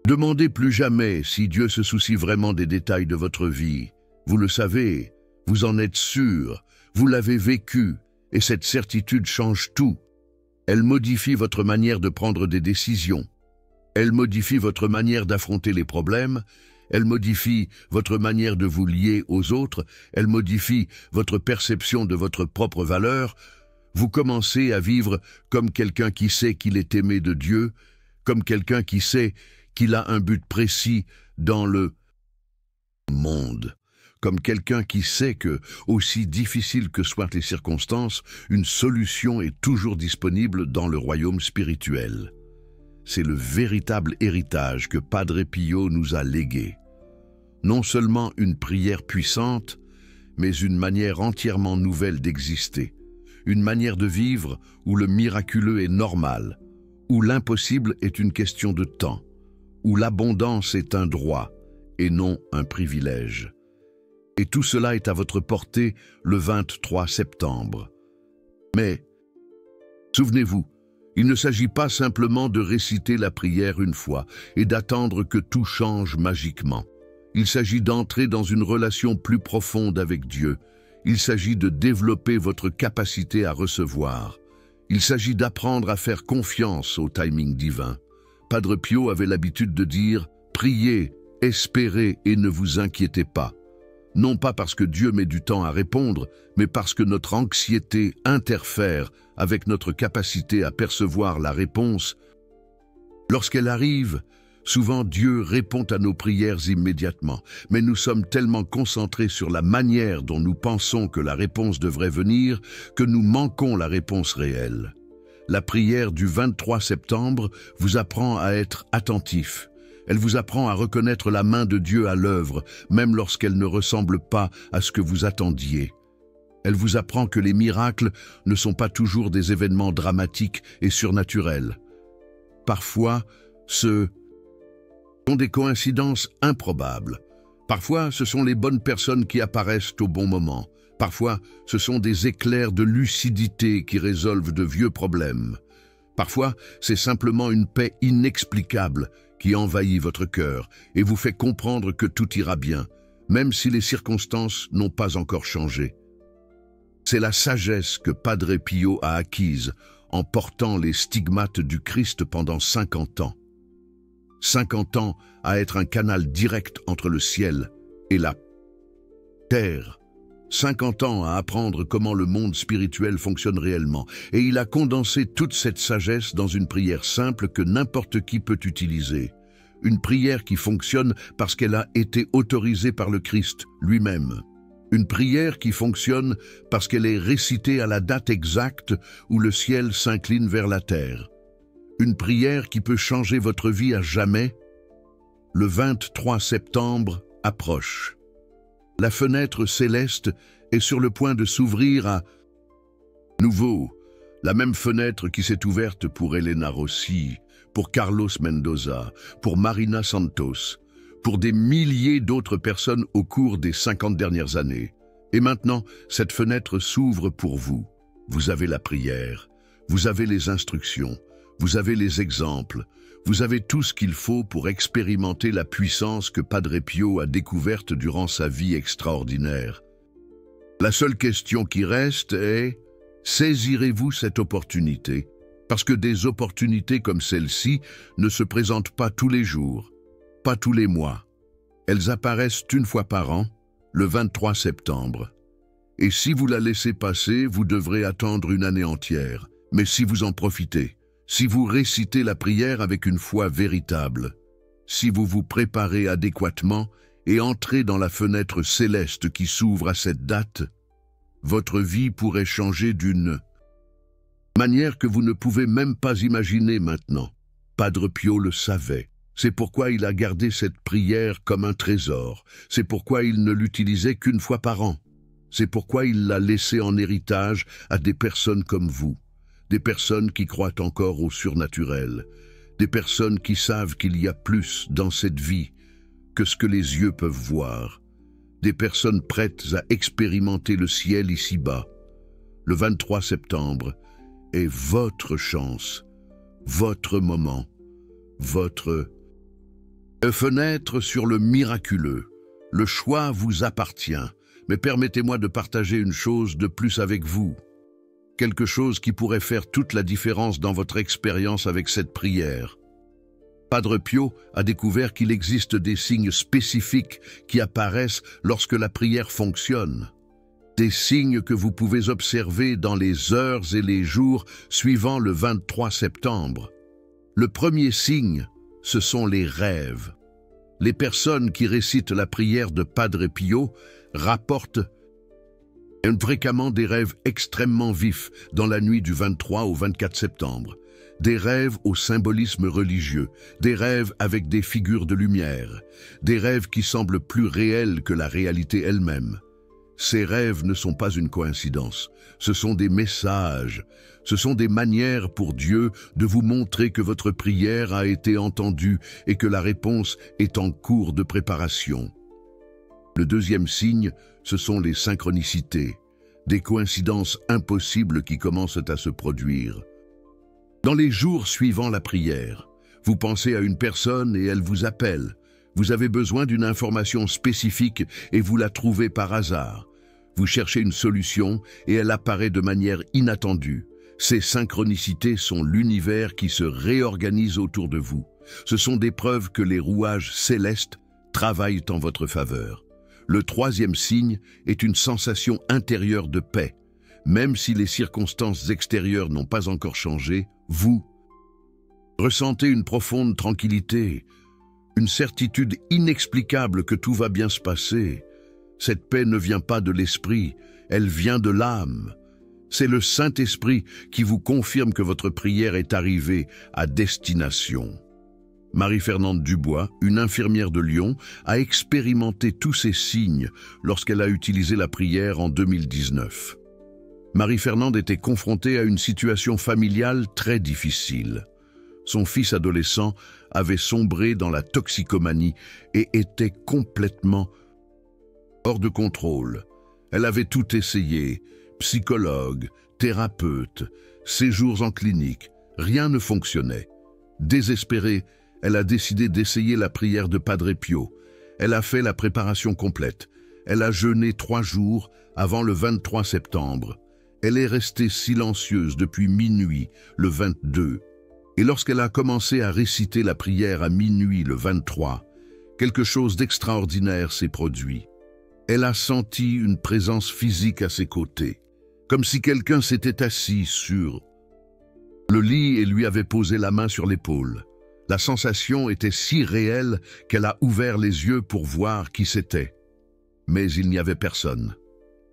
demandez plus jamais si Dieu se soucie vraiment des détails de votre vie. Vous le savez, vous en êtes sûr, vous l'avez vécu. Et cette certitude change tout. Elle modifie votre manière de prendre des décisions. Elle modifie votre manière d'affronter les problèmes. Elle modifie votre manière de vous lier aux autres. Elle modifie votre perception de votre propre valeur. Vous commencez à vivre comme quelqu'un qui sait qu'il est aimé de Dieu, comme quelqu'un qui sait qu'il a un but précis dans le monde. Comme quelqu'un qui sait que, aussi difficile que soient les circonstances, une solution est toujours disponible dans le royaume spirituel. C'est le véritable héritage que Padre Pio nous a légué. Non seulement une prière puissante, mais une manière entièrement nouvelle d'exister. Une manière de vivre où le miraculeux est normal, où l'impossible est une question de temps, où l'abondance est un droit et non un privilège. Et tout cela est à votre portée le 23 septembre. Mais, souvenez-vous, il ne s'agit pas simplement de réciter la prière une fois et d'attendre que tout change magiquement. Il s'agit d'entrer dans une relation plus profonde avec Dieu. Il s'agit de développer votre capacité à recevoir. Il s'agit d'apprendre à faire confiance au timing divin. Padre Pio avait l'habitude de dire « Priez, espérez et ne vous inquiétez pas ». Non pas parce que Dieu met du temps à répondre, mais parce que notre anxiété interfère avec notre capacité à percevoir la réponse. Lorsqu'elle arrive, souvent Dieu répond à nos prières immédiatement, mais nous sommes tellement concentrés sur la manière dont nous pensons que la réponse devrait venir que nous manquons la réponse réelle. La prière du 23 septembre vous apprend à être attentif. Elle vous apprend à reconnaître la main de Dieu à l'œuvre, même lorsqu'elle ne ressemble pas à ce que vous attendiez. Elle vous apprend que les miracles ne sont pas toujours des événements dramatiques et surnaturels. Parfois, ce sont des coïncidences improbables. Parfois, ce sont les bonnes personnes qui apparaissent au bon moment. Parfois, ce sont des éclairs de lucidité qui résolvent de vieux problèmes. Parfois, c'est simplement une paix inexplicable qui envahit votre cœur et vous fait comprendre que tout ira bien, même si les circonstances n'ont pas encore changé. C'est la sagesse que Padre Pio a acquise en portant les stigmates du Christ pendant 50 ans. 50 ans à être un canal direct entre le ciel et la terre. 50 ans à apprendre comment le monde spirituel fonctionne réellement, et il a condensé toute cette sagesse dans une prière simple que n'importe qui peut utiliser. Une prière qui fonctionne parce qu'elle a été autorisée par le Christ lui-même. Une prière qui fonctionne parce qu'elle est récitée à la date exacte où le ciel s'incline vers la terre. Une prière qui peut changer votre vie à jamais. Le 23 septembre approche. La fenêtre céleste est sur le point de s'ouvrir à nouveau. La même fenêtre qui s'est ouverte pour Elena Rossi, pour Carlos Mendoza, pour Marina Santos, pour des milliers d'autres personnes au cours des 50 dernières années. Et maintenant, cette fenêtre s'ouvre pour vous. Vous avez la prière, vous avez les instructions, vous avez les exemples, vous avez tout ce qu'il faut pour expérimenter la puissance que Padre Pio a découverte durant sa vie extraordinaire. La seule question qui reste est, Saisirez-vous cette opportunité? Parce que des opportunités comme celle-ci ne se présentent pas tous les jours, pas tous les mois. Elles apparaissent une fois par an, le 23 septembre. Et si vous la laissez passer, vous devrez attendre une année entière. Mais si vous en profitez, si vous récitez la prière avec une foi véritable, si vous vous préparez adéquatement et entrez dans la fenêtre céleste qui s'ouvre à cette date, votre vie pourrait changer d'une manière que vous ne pouvez même pas imaginer maintenant. Padre Pio le savait. C'est pourquoi il a gardé cette prière comme un trésor. C'est pourquoi il ne l'utilisait qu'une fois par an. C'est pourquoi il l'a laissée en héritage à des personnes comme vous, des personnes qui croient encore au surnaturel, des personnes qui savent qu'il y a plus dans cette vie que ce que les yeux peuvent voir, des personnes prêtes à expérimenter le ciel ici-bas. Le 23 septembre est votre chance, votre moment, votre fenêtre sur le miraculeux. Le choix vous appartient, mais permettez-moi de partager une chose de plus avec vous. Quelque chose qui pourrait faire toute la différence dans votre expérience avec cette prière. Padre Pio a découvert qu'il existe des signes spécifiques qui apparaissent lorsque la prière fonctionne. Des signes que vous pouvez observer dans les heures et les jours suivant le 23 septembre. Le premier signe, ce sont les rêves. Les personnes qui récitent la prière de Padre Pio rapportent fréquemment des rêves extrêmement vifs dans la nuit du 23 au 24 septembre. Des rêves au symbolisme religieux, des rêves avec des figures de lumière, des rêves qui semblent plus réels que la réalité elle-même. Ces rêves ne sont pas une coïncidence, ce sont des messages, ce sont des manières pour Dieu de vous montrer que votre prière a été entendue et que la réponse est en cours de préparation. Le deuxième signe, ce sont les synchronicités, des coïncidences impossibles qui commencent à se produire. Dans les jours suivant la prière, vous pensez à une personne et elle vous appelle. Vous avez besoin d'une information spécifique et vous la trouvez par hasard. Vous cherchez une solution et elle apparaît de manière inattendue. Ces synchronicités sont l'univers qui se réorganise autour de vous. Ce sont des preuves que les rouages célestes travaillent en votre faveur. Le troisième signe est une sensation intérieure de paix. Même si les circonstances extérieures n'ont pas encore changé, vous ressentez une profonde tranquillité, une certitude inexplicable que tout va bien se passer. Cette paix ne vient pas de l'esprit, elle vient de l'âme. C'est le Saint-Esprit qui vous confirme que votre prière est arrivée à destination. Marie-Fernande Dubois, une infirmière de Lyon, a expérimenté tous ces signes lorsqu'elle a utilisé la prière en 2019. Marie-Fernande était confrontée à une situation familiale très difficile. Son fils adolescent avait sombré dans la toxicomanie et était complètement hors de contrôle. Elle avait tout essayé, psychologue, thérapeute, séjours en clinique, rien ne fonctionnait. Désespérée, elle a décidé d'essayer la prière de Padre Pio. Elle a fait la préparation complète. Elle a jeûné 3 jours avant le 23 septembre. Elle est restée silencieuse depuis minuit, le 22. Et lorsqu'elle a commencé à réciter la prière à minuit, le 23, quelque chose d'extraordinaire s'est produit. Elle a senti une présence physique à ses côtés, comme si quelqu'un s'était assis sur le lit et lui avait posé la main sur l'épaule. La sensation était si réelle qu'elle a ouvert les yeux pour voir qui c'était. Mais il n'y avait personne.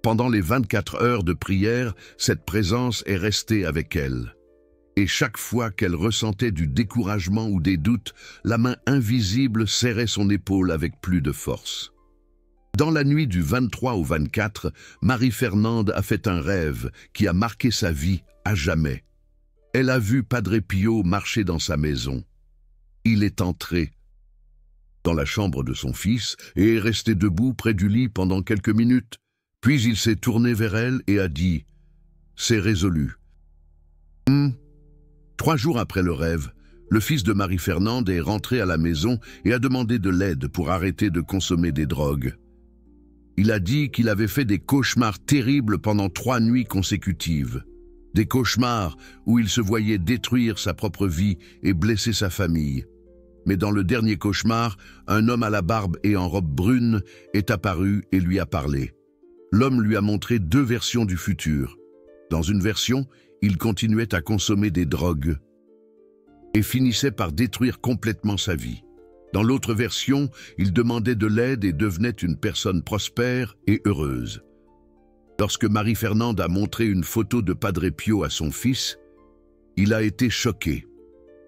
Pendant les 24 heures de prière, cette présence est restée avec elle. Et chaque fois qu'elle ressentait du découragement ou des doutes, la main invisible serrait son épaule avec plus de force. Dans la nuit du 23 au 24, Marie-Fernande a fait un rêve qui a marqué sa vie à jamais. Elle a vu Padre Pio marcher dans sa maison. Il est entré dans la chambre de son fils et est resté debout près du lit pendant quelques minutes. Puis il s'est tourné vers elle et a dit « C'est résolu ». 3 jours après le rêve, le fils de Marie-Fernande est rentré à la maison et a demandé de l'aide pour arrêter de consommer des drogues. Il a dit qu'il avait fait des cauchemars terribles pendant 3 nuits consécutives. Des cauchemars où il se voyait détruire sa propre vie et blesser sa famille. Mais dans le dernier cauchemar, un homme à la barbe et en robe brune est apparu et lui a parlé. L'homme lui a montré 2 versions du futur. Dans une version, il continuait à consommer des drogues et finissait par détruire complètement sa vie. Dans l'autre version, il demandait de l'aide et devenait une personne prospère et heureuse. Lorsque Marie-Fernande a montré une photo de Padre Pio à son fils, il a été choqué.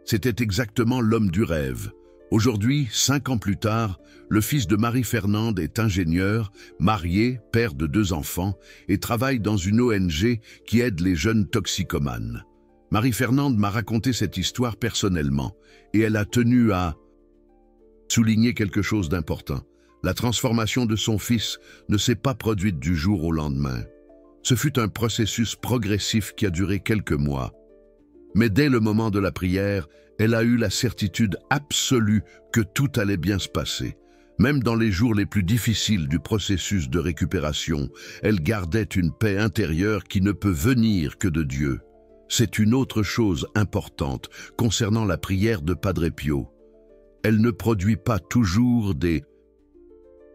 C'était exactement l'homme du rêve. Aujourd'hui, 5 ans plus tard, le fils de Marie-Fernande est ingénieur, marié, père de 2 enfants et travaille dans une ONG qui aide les jeunes toxicomanes. Marie-Fernande m'a raconté cette histoire personnellement et elle a tenu à souligner quelque chose d'important. La transformation de son fils ne s'est pas produite du jour au lendemain. Ce fut un processus progressif qui a duré quelques mois. Mais dès le moment de la prière, elle a eu la certitude absolue que tout allait bien se passer. Même dans les jours les plus difficiles du processus de récupération, elle gardait une paix intérieure qui ne peut venir que de Dieu. C'est une autre chose importante concernant la prière de Padre Pio. Elle ne produit pas toujours des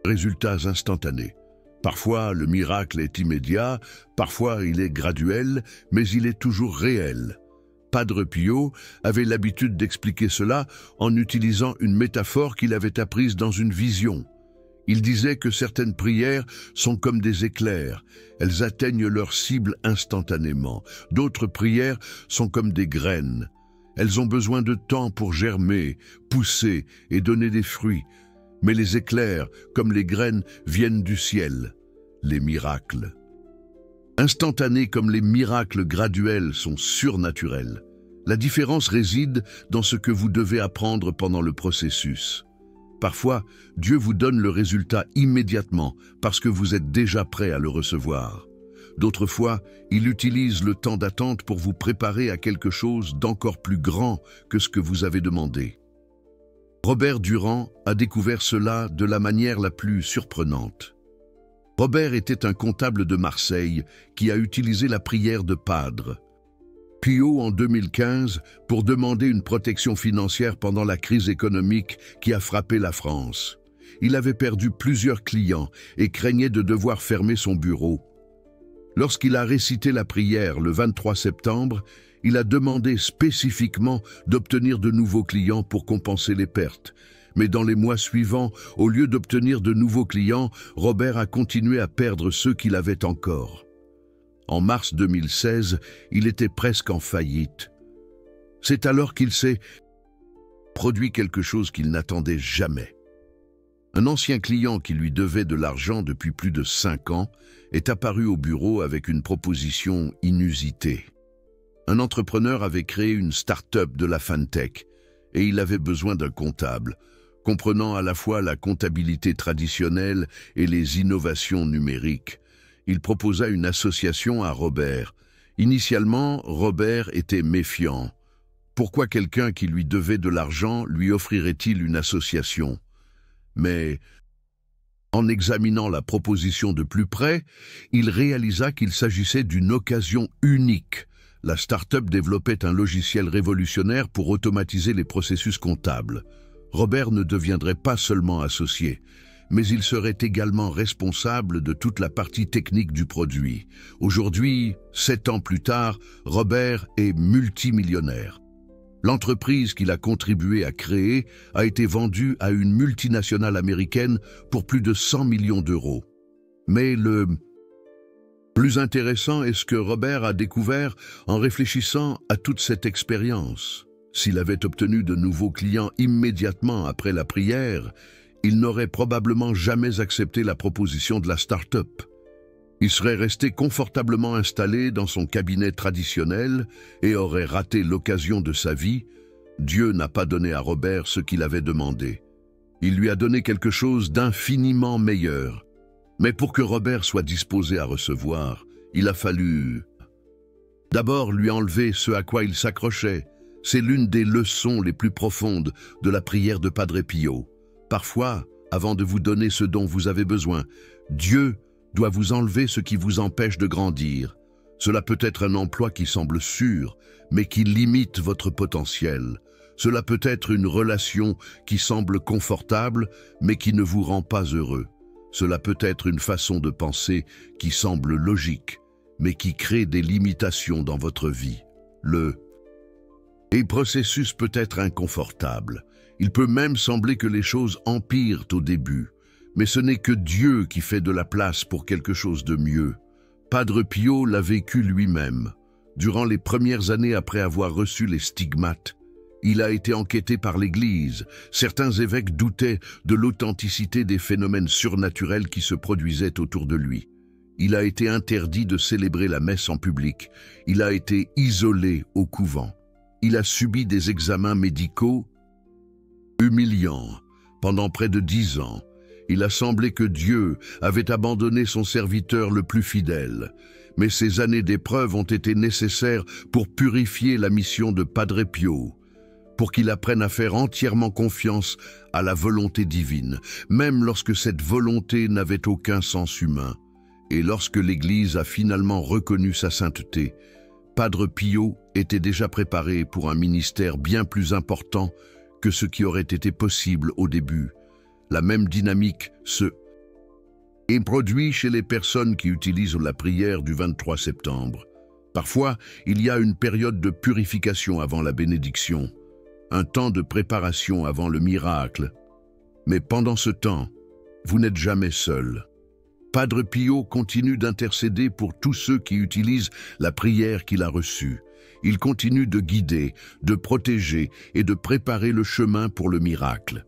résultats instantanés. Parfois, le miracle est immédiat, parfois il est graduel, mais il est toujours réel. Padre Pio avait l'habitude d'expliquer cela en utilisant une métaphore qu'il avait apprise dans une vision. Il disait que certaines prières sont comme des éclairs, elles atteignent leur cible instantanément. D'autres prières sont comme des graines. Elles ont besoin de temps pour germer, pousser et donner des fruits. Mais les éclairs, comme les graines, viennent du ciel. Les miracles. Instantanés comme les miracles graduels sont surnaturels. La différence réside dans ce que vous devez apprendre pendant le processus. Parfois, Dieu vous donne le résultat immédiatement parce que vous êtes déjà prêt à le recevoir. D'autres fois, il utilise le temps d'attente pour vous préparer à quelque chose d'encore plus grand que ce que vous avez demandé. Robert Durand a découvert cela de la manière la plus surprenante. Robert était un comptable de Marseille qui a utilisé la prière de Padre Pio en 2015 pour demander une protection financière pendant la crise économique qui a frappé la France. Il avait perdu plusieurs clients et craignait de devoir fermer son bureau. Lorsqu'il a récité la prière le 23 septembre, il a demandé spécifiquement d'obtenir de nouveaux clients pour compenser les pertes. Mais dans les mois suivants, au lieu d'obtenir de nouveaux clients, Robert a continué à perdre ceux qu'il avait encore. En mars 2016, il était presque en faillite. C'est alors qu'il s'est produit quelque chose qu'il n'attendait jamais. Un ancien client qui lui devait de l'argent depuis plus de 5 ans est apparu au bureau avec une proposition inusitée. Un entrepreneur avait créé une start-up de la FinTech et il avait besoin d'un comptable, comprenant à la fois la comptabilité traditionnelle et les innovations numériques. Il proposa une association à Robert. Initialement, Robert était méfiant. Pourquoi quelqu'un qui lui devait de l'argent lui offrirait-il une association? Mais en examinant la proposition de plus près, il réalisa qu'il s'agissait d'une occasion unique. La start-up développait un logiciel révolutionnaire pour automatiser les processus comptables. Robert ne deviendrait pas seulement associé, mais il serait également responsable de toute la partie technique du produit. Aujourd'hui, 7 ans plus tard, Robert est multimillionnaire. L'entreprise qu'il a contribué à créer a été vendue à une multinationale américaine pour plus de 100 millions d'euros. Mais le plus intéressant est ce que Robert a découvert en réfléchissant à toute cette expérience. S'il avait obtenu de nouveaux clients immédiatement après la prière, il n'aurait probablement jamais accepté la proposition de la start-up. Il serait resté confortablement installé dans son cabinet traditionnel et aurait raté l'occasion de sa vie. Dieu n'a pas donné à Robert ce qu'il avait demandé. Il lui a donné quelque chose d'infiniment meilleur. Mais pour que Robert soit disposé à recevoir, il a fallu d'abord lui enlever ce à quoi il s'accrochait. C'est l'une des leçons les plus profondes de la prière de Padre Pio. Parfois, avant de vous donner ce dont vous avez besoin, Dieu doit vous enlever ce qui vous empêche de grandir. Cela peut être un emploi qui semble sûr, mais qui limite votre potentiel. Cela peut être une relation qui semble confortable, mais qui ne vous rend pas heureux. Cela peut être une façon de penser qui semble logique, mais qui crée des limitations dans votre vie. Le processus peut être inconfortable. Il peut même sembler que les choses empirent au début. Mais ce n'est que Dieu qui fait de la place pour quelque chose de mieux. Padre Pio l'a vécu lui-même. Durant les premières années après avoir reçu les stigmates, il a été enquêté par l'Église. Certains évêques doutaient de l'authenticité des phénomènes surnaturels qui se produisaient autour de lui. Il a été interdit de célébrer la messe en public. Il a été isolé au couvent. Il a subi des examens médicaux humiliants pendant près de 10 ans. Il a semblé que Dieu avait abandonné son serviteur le plus fidèle. Mais ces années d'épreuve ont été nécessaires pour purifier la mission de Padre Pio, pour qu'il apprenne à faire entièrement confiance à la volonté divine, même lorsque cette volonté n'avait aucun sens humain. Et lorsque l'Église a finalement reconnu sa sainteté, Padre Pio était déjà préparé pour un ministère bien plus important que ce qui aurait été possible au début. La même dynamique se produit chez les personnes qui utilisent la prière du 23 septembre. Parfois, il y a une période de purification avant la bénédiction, un temps de préparation avant le miracle. Mais pendant ce temps, vous n'êtes jamais seul. Padre Pio continue d'intercéder pour tous ceux qui utilisent la prière qu'il a reçue. Il continue de guider, de protéger et de préparer le chemin pour le miracle.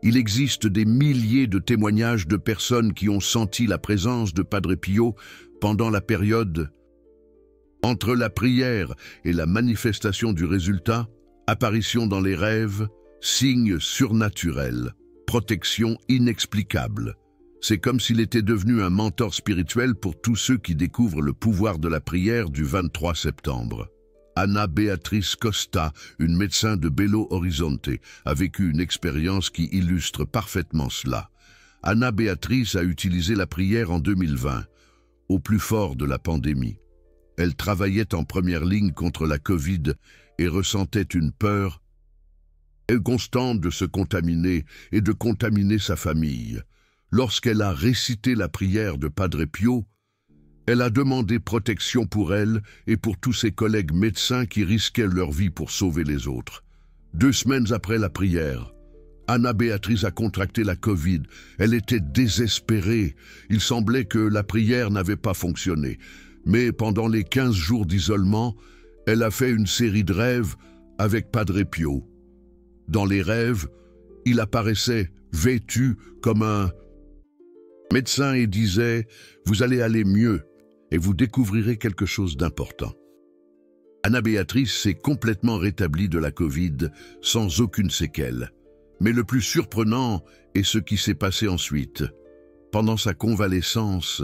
Il existe des milliers de témoignages de personnes qui ont senti la présence de Padre Pio pendant la période entre la prière et la manifestation du résultat, apparition dans les rêves, signes surnaturels, protection inexplicable. C'est comme s'il était devenu un mentor spirituel pour tous ceux qui découvrent le pouvoir de la prière du 23 septembre. Ana Beatriz Costa, une médecin de Belo Horizonte, a vécu une expérience qui illustre parfaitement cela. Ana Beatriz a utilisé la prière en 2020, au plus fort de la pandémie. Elle travaillait en première ligne contre la Covid et ressentait une peur constante de se contaminer et de contaminer sa famille. Lorsqu'elle a récité la prière de Padre Pio, elle a demandé protection pour elle et pour tous ses collègues médecins qui risquaient leur vie pour sauver les autres. 2 semaines après la prière, Ana Beatriz a contracté la Covid. Elle était désespérée. Il semblait que la prière n'avait pas fonctionné. Mais pendant les 15 jours d'isolement, elle a fait une série de rêves avec Padre Pio. Dans les rêves, il apparaissait vêtu comme un médecin et disait « Vous allez aller mieux et vous découvrirez quelque chose d'important ». Ana Beatriz s'est complètement rétablie de la Covid sans aucune séquelle. Mais le plus surprenant est ce qui s'est passé ensuite. Pendant sa convalescence,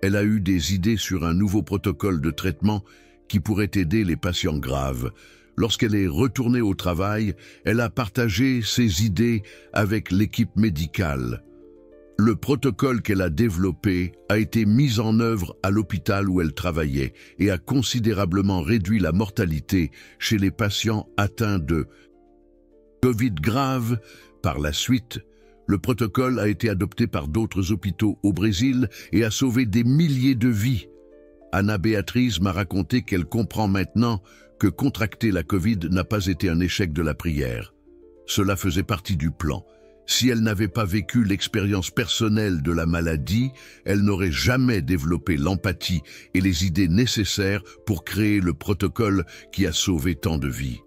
elle a eu des idées sur un nouveau protocole de traitement qui pourrait aider les patients graves. Lorsqu'elle est retournée au travail, elle a partagé ses idées avec l'équipe médicale. Le protocole qu'elle a développé a été mis en œuvre à l'hôpital où elle travaillait et a considérablement réduit la mortalité chez les patients atteints de Covid grave. Par la suite, le protocole a été adopté par d'autres hôpitaux au Brésil et a sauvé des milliers de vies. Ana Beatriz m'a raconté qu'elle comprend maintenant que contracter la Covid n'a pas été un échec de la prière. Cela faisait partie du plan. Si elle n'avait pas vécu l'expérience personnelle de la maladie, elle n'aurait jamais développé l'empathie et les idées nécessaires pour créer le protocole qui a sauvé tant de vies.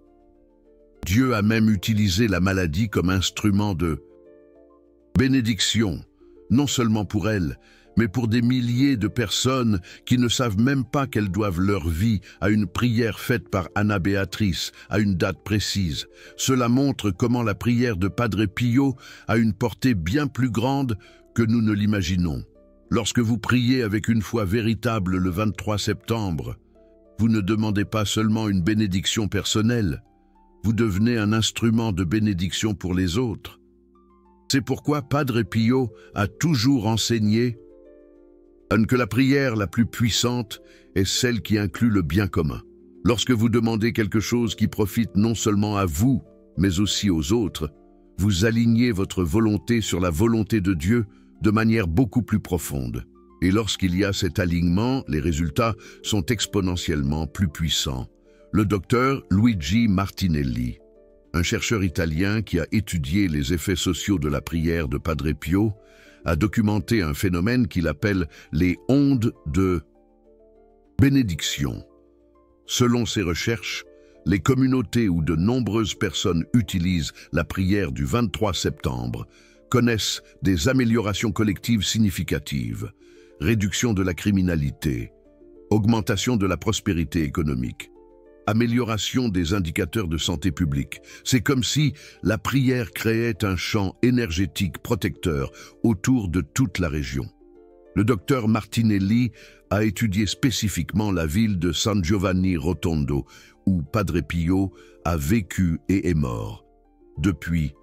Dieu a même utilisé la maladie comme instrument de bénédiction, non seulement pour elle, mais pour des milliers de personnes qui ne savent même pas qu'elles doivent leur vie à une prière faite par Ana Beatriz à une date précise. Cela montre comment la prière de Padre Pio a une portée bien plus grande que nous ne l'imaginons. Lorsque vous priez avec une foi véritable le 23 septembre, vous ne demandez pas seulement une bénédiction personnelle, vous devenez un instrument de bénédiction pour les autres. C'est pourquoi Padre Pio a toujours enseigné Que la prière la plus puissante est celle qui inclut le bien commun. Lorsque vous demandez quelque chose qui profite non seulement à vous, mais aussi aux autres, vous alignez votre volonté sur la volonté de Dieu de manière beaucoup plus profonde. Et lorsqu'il y a cet alignement, les résultats sont exponentiellement plus puissants. Le docteur Luigi Martinelli, un chercheur italien qui a étudié les effets sociaux de la prière de Padre Pio, a documenté un phénomène qu'il appelle les ondes de bénédiction. Selon ses recherches, les communautés où de nombreuses personnes utilisent la prière du 23 septembre connaissent des améliorations collectives significatives, réduction de la criminalité, augmentation de la prospérité économique, amélioration des indicateurs de santé publique. C'est comme si la prière créait un champ énergétique protecteur autour de toute la région. Le docteur Martinelli a étudié spécifiquement la ville de San Giovanni Rotondo, où Padre Pio a vécu et est mort. Depuis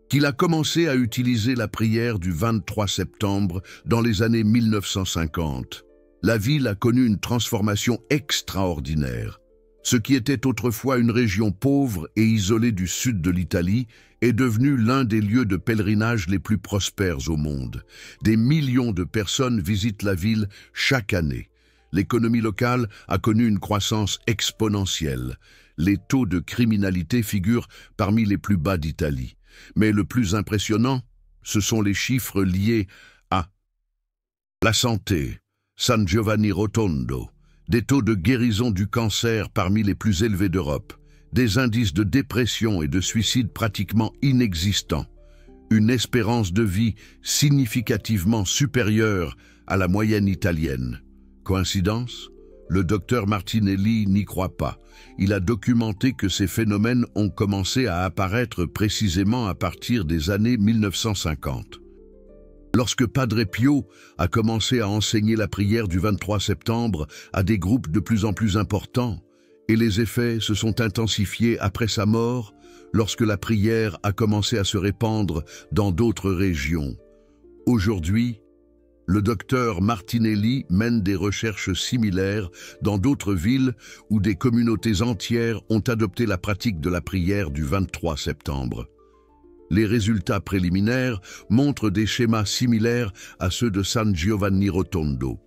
qu'il a commencé à utiliser la prière du 23 septembre dans les années 1950, la ville a connu une transformation extraordinaire. Ce qui était autrefois une région pauvre et isolée du sud de l'Italie est devenu l'un des lieux de pèlerinage les plus prospères au monde. Des millions de personnes visitent la ville chaque année. L'économie locale a connu une croissance exponentielle. Les taux de criminalité figurent parmi les plus bas d'Italie. Mais le plus impressionnant, ce sont les chiffres liés à la santé. San Giovanni Rotondo. Des taux de guérison du cancer parmi les plus élevés d'Europe, des indices de dépression et de suicide pratiquement inexistants, une espérance de vie significativement supérieure à la moyenne italienne. Coïncidence? Le docteur Martinelli n'y croit pas. Il a documenté que ces phénomènes ont commencé à apparaître précisément à partir des années 1950. Lorsque Padre Pio a commencé à enseigner la prière du 23 septembre à des groupes de plus en plus importants, et les effets se sont intensifiés après sa mort, lorsque la prière a commencé à se répandre dans d'autres régions. Aujourd'hui, le docteur Martinelli mène des recherches similaires dans d'autres villes où des communautés entières ont adopté la pratique de la prière du 23 septembre. Les résultats préliminaires montrent des schémas similaires à ceux de San Giovanni Rotondo.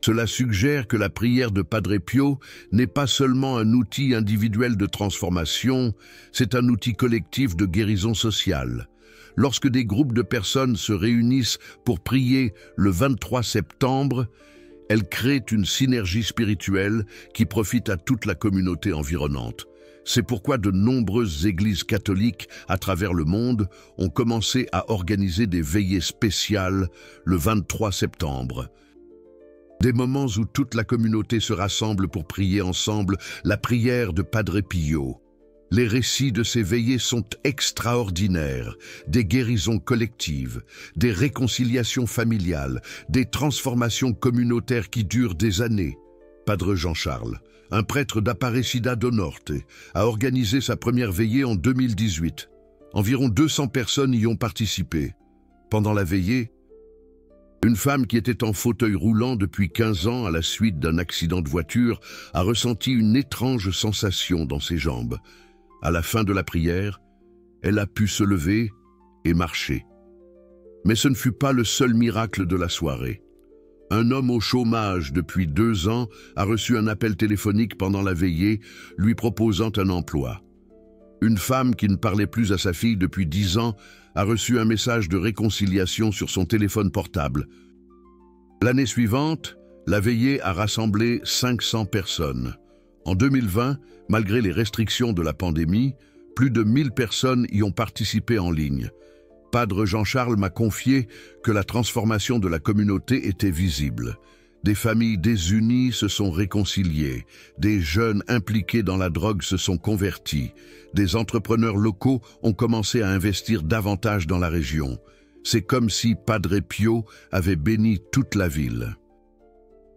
Cela suggère que la prière de Padre Pio n'est pas seulement un outil individuel de transformation, c'est un outil collectif de guérison sociale. Lorsque des groupes de personnes se réunissent pour prier le 23 septembre, elles créent une synergie spirituelle qui profite à toute la communauté environnante. C'est pourquoi de nombreuses églises catholiques à travers le monde ont commencé à organiser des veillées spéciales le 23 septembre. Des moments où toute la communauté se rassemble pour prier ensemble la prière de Padre Pio. Les récits de ces veillées sont extraordinaires, des guérisons collectives, des réconciliations familiales, des transformations communautaires qui durent des années. Padre Jean-Charles, un prêtre d'Aparecida do Norte, a organisé sa première veillée en 2018. Environ 200 personnes y ont participé. Pendant la veillée, une femme qui était en fauteuil roulant depuis 15 ans à la suite d'un accident de voiture a ressenti une étrange sensation dans ses jambes. À la fin de la prière, elle a pu se lever et marcher. Mais ce ne fut pas le seul miracle de la soirée. Un homme au chômage depuis 2 ans a reçu un appel téléphonique pendant la veillée, lui proposant un emploi. Une femme qui ne parlait plus à sa fille depuis 10 ans a reçu un message de réconciliation sur son téléphone portable. L'année suivante, la veillée a rassemblé 500 personnes. En 2020, malgré les restrictions de la pandémie, plus de 1000 personnes y ont participé en ligne. Padre Jean-Charles m'a confié que la transformation de la communauté était visible. Des familles désunies se sont réconciliées, des jeunes impliqués dans la drogue se sont convertis, des entrepreneurs locaux ont commencé à investir davantage dans la région. C'est comme si Padre Pio avait béni toute la ville,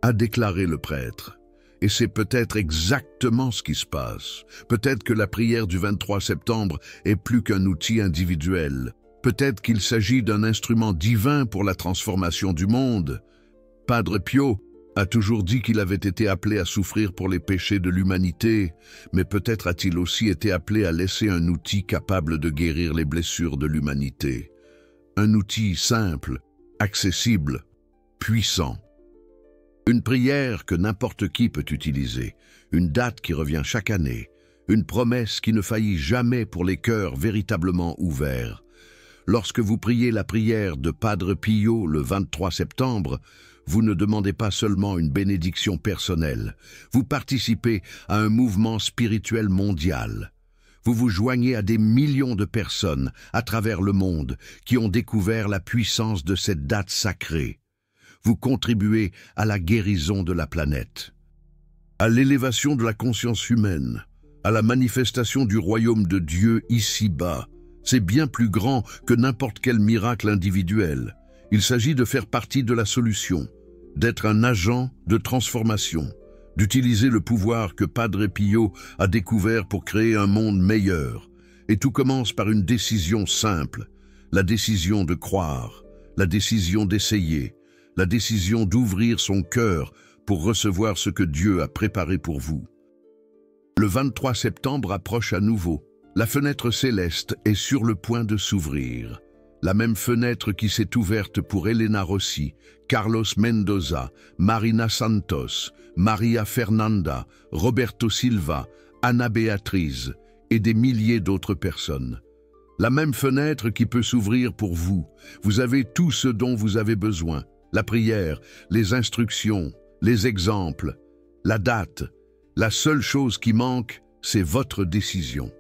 a déclaré le prêtre. Et c'est peut-être exactement ce qui se passe. Peut-être que la prière du 23 septembre est plus qu'un outil individuel. Peut-être qu'il s'agit d'un instrument divin pour la transformation du monde. Padre Pio a toujours dit qu'il avait été appelé à souffrir pour les péchés de l'humanité, mais peut-être a-t-il aussi été appelé à laisser un outil capable de guérir les blessures de l'humanité. Un outil simple, accessible, puissant. Une prière que n'importe qui peut utiliser, une date qui revient chaque année, une promesse qui ne faillit jamais pour les cœurs véritablement ouverts. Lorsque vous priez la prière de Padre Pio le 23 septembre, vous ne demandez pas seulement une bénédiction personnelle, vous participez à un mouvement spirituel mondial. Vous vous joignez à des millions de personnes à travers le monde qui ont découvert la puissance de cette date sacrée. Vous contribuez à la guérison de la planète, à l'élévation de la conscience humaine, à la manifestation du royaume de Dieu ici-bas. C'est bien plus grand que n'importe quel miracle individuel. Il s'agit de faire partie de la solution, d'être un agent de transformation, d'utiliser le pouvoir que Padre Pio a découvert pour créer un monde meilleur. Et tout commence par une décision simple, la décision de croire, la décision d'essayer, la décision d'ouvrir son cœur pour recevoir ce que Dieu a préparé pour vous. Le 23 septembre approche à nouveau. La fenêtre céleste est sur le point de s'ouvrir. La même fenêtre qui s'est ouverte pour Elena Rossi, Carlos Mendoza, Marina Santos, Maria Fernanda, Roberto Silva, Anna Beatriz et des milliers d'autres personnes. La même fenêtre qui peut s'ouvrir pour vous. Vous avez tout ce dont vous avez besoin. La prière, les instructions, les exemples, la date. La seule chose qui manque, c'est votre décision.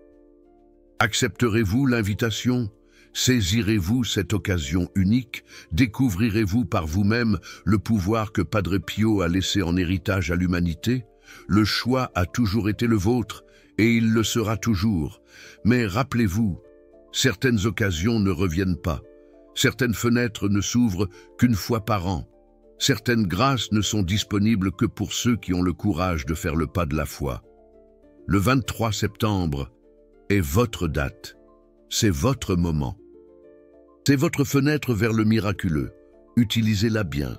Accepterez-vous l'invitation? Saisirez-vous cette occasion unique? Découvrirez-vous par vous-même le pouvoir que Padre Pio a laissé en héritage à l'humanité? Le choix a toujours été le vôtre, et il le sera toujours. Mais rappelez-vous, certaines occasions ne reviennent pas. Certaines fenêtres ne s'ouvrent qu'une fois par an. Certaines grâces ne sont disponibles que pour ceux qui ont le courage de faire le pas de la foi. Le 23 septembre est votre date. C'est votre moment. C'est votre fenêtre vers le miraculeux. Utilisez-la bien.